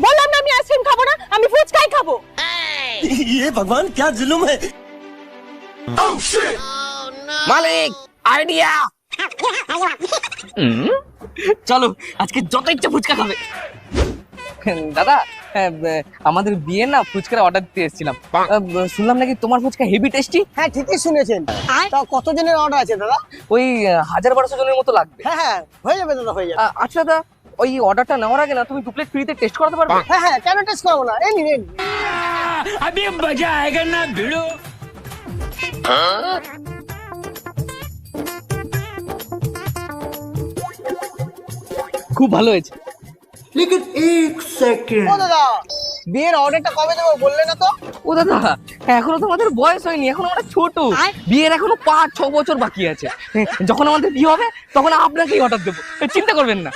বললাম না আমি আইসক্রিম খাবো না, আমি ফুচকাই খাবো। ये भगवान क्या जुल्म है। মালিক আইডিয়া, চলো আজকে যত ইচ্ছা ফুচকা খাবে। দাদা আমাদের বিয়ে না ফুচকার অর্ডার দিতে এসেছিলাম, শুনলাম নাকি তোমার ফুচকা হেভি টেস্টি। হ্যাঁ ঠিকই শুনেছেন। তা কতজনের অর্ডার আছে দাদা? ওই 1000-1200 জনের মতো লাগবে। হ্যাঁ হ্যাঁ হয়ে যাবে দাদা, হয়ে যাবে। আচ্ছা দাদা, ওই অর্ডারটা নেওয়ার আগে না তুমি 2 প্লেট ফ্রিতে টেস্ট করাতে পারবে? হ্যাঁ হ্যাঁ, কেন টেস্ট করবো না, এই নিন। अभी मजा आएगा ना भिड़ो। খুব ভালো হয়েছে। ও দাদা, বিয়ের অর্ডারটা কবে দেবো বললে না তো? ও দাদা, এখনো তো আমাদের বয়স হয়নি, এখন আমরা ছোট, বিয়ের এখনো 5-6 বছর বাকি আছে। যখন আমাদের বিয়ে হবে তখন আপনাকেই অর্ডার দেবো, চিন্তা করবেন না।